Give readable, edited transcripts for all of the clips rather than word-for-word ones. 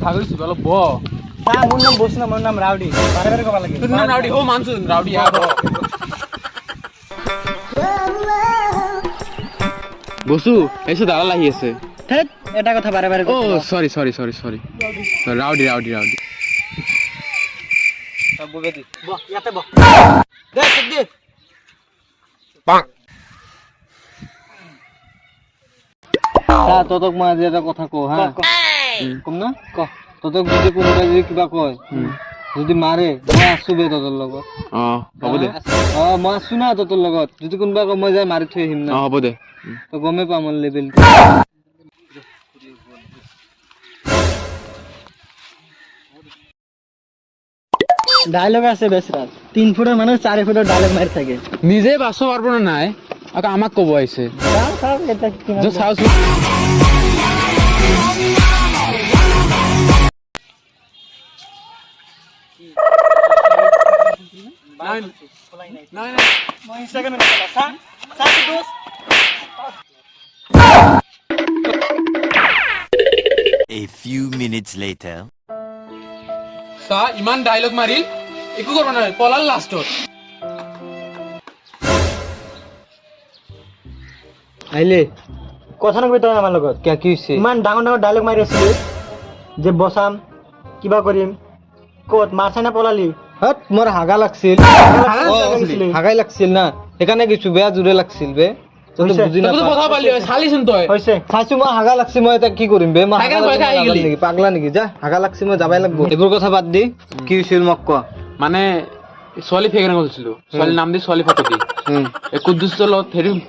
ভাগিছো বলো ব তা মোর নাম বসু না মোর নাম রাউডি বারে বারে কবা লাগে তোর নাম রাউডি ও মানছো রাউডি আর বসু এসে দাঁড়া লাগি আছে ঠিক এটা কথা বারে বারে ও সরি রাউডি সব বগে দি ব ইয়াতে ব দে ঠিক দি পাক তা তোতক মা যে এটা কথা কও হ্যাঁ কম না ক তোতক যদি কোনটা যদি কিবা কয় যদি মারে মই আছো বে তোতৰ লগত হ'ব দে মই আছো না তোতৰ লগত যদি কোনবা কয় মই যাই মাৰি থৈ আহিম না হ'ব দে তো গমে পাম লেভেল ডায়লগ আছে বেসরাত 3 ফুটের মানুষ 4 ফুটের ডায়লগ মারি থাকে নিজে বাসো পারবো না নাই আকা আমাক কব আইছে যাও এটা কি যে সাউস নাই মই ইনস্টাগ্রামে চলা সা দোস্ত A few minutes later. সা ইমান ডায়লগ মারিল একো করব না পলাল লাস্টত আইলে কথা নকবি তই আমার লগত কে কি হইছে ইমান ডাঙৰ ডাঙৰ ডায়লগ মাৰি আছিলি যে বসাম কিবা কৰিম কত মারছাই না পলালি হট মোর হাগা লাগছিল হাগাই লাগছিল না এখানে কিছু বেয়া জুড়ে লাগছিল বে তো বুঝি না তো কথা বললি খালি শুন তুই হইছে খাইছো মই হাগা লাগছি মই এটা কি কৰিম বে মই হাগা কই খাই গলি নাকি পাগলা নেকি যা হাগা লাগছি মই যাবাই লাগব এবোৰ কথা বাদ দি কি হইছিল মোক ক মানে সোয়ালি ফেক একাউন্ট ছিল সোয়ালি নাম দি সোয়ালি ফটো দি এ কুদ্দুস চলো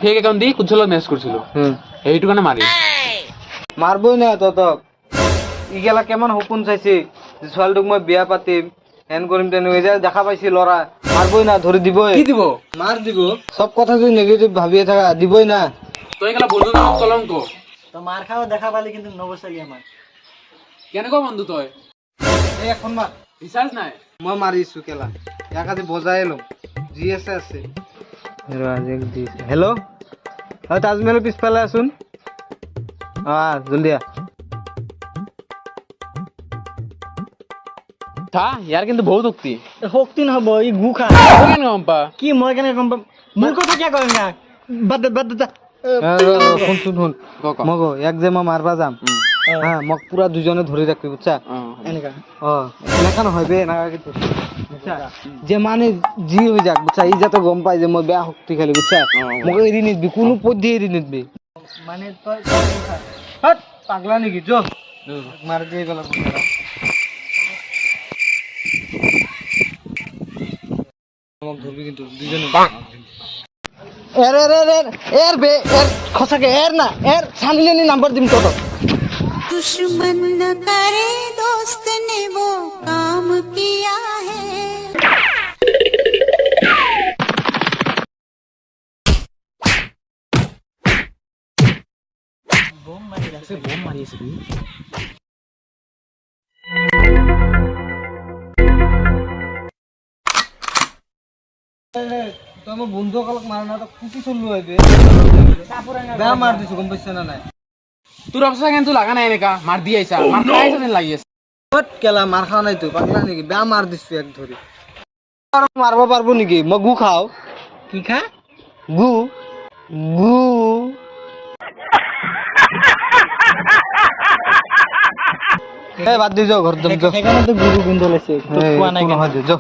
ফেক একাউন্ট দি কুদ্দুস মেসেজ করছিল এইটু কানে মারি মারবই না ততক ইগেলা কেমন হুকুন চাইছি যে ছোৱালীটোক মই বিয়া পাতিম এন কৰিম তেন হৈ যায় দেখা পাইছি লৰা মারবই না ধৰি দিবই কি দিব মার দিব সব কথা যদি নেগেটিভ ভাবিয়ে থাকা দিবই না তুই গেলা বন্ধু কলঙ্ক তো মার খাও দেখা পালি কিন্তু নবসালি আমার কেন কো বন্ধু তুই এই এখন মার রিসার্চ নাই মই মারিছো কেলা একাতে বজাই এলো জিএস আছে হেল্ল' হয় তাজমহলৰ পিছফালে আছোন জলদি থা ইয়ার কিন্তু বহুত উক্তি শক্তি নহব ই গু খা কেন গম পা কি মই কেনে গম পাম মোৰ কথা কিয় কয় না বাদ দে শুন মগ এক যে মই মারবা যাম হ্যাঁ মোক পুরা দুজনে ধরে রাখবি বুঝছা এনেকা এনেকা নহয় বে এনেকা কিন্তু যে মানে যি হৈ যাক বুঝছা ই যাতে গম পাই যে মই বেয়া শক্তিশালী বুঝছা মোক এৰি নিদিবি কোনো পদ্ধতি এৰি নিদিবি মানে তই গু খা হট পাগলা নেকি যো মার দিয়ে গেল মোক ধরবি কিন্তু দুজনে এর বে এর খসাকে এর না এর সালিলেনি নাম্বার দিম তো दुश्मन न करे दोस्त ने वो काम किया है বোম মারিছে তো আমার বন্ধু কালক মারা না তো খুঁটি চললো হইবে বেয়া মার দিছো গম পাইছ না নাই তোর অবস্থা কিন্তু লাগা নাই এনেকা মার দি আইছা মার খাইছ যেন লাগি আছে কত কেলা মার খাওয়া নাই তো পাগলা নাকি বেয়া মার দিছো এক ধরি আর মারবা পারবো নাকি মই গু খাও কি খা গু গু বাদ দি যাও ঘর দম সেখানে তো গুরু গুন্দ লেছে তো কোয়া নাই হয় যাও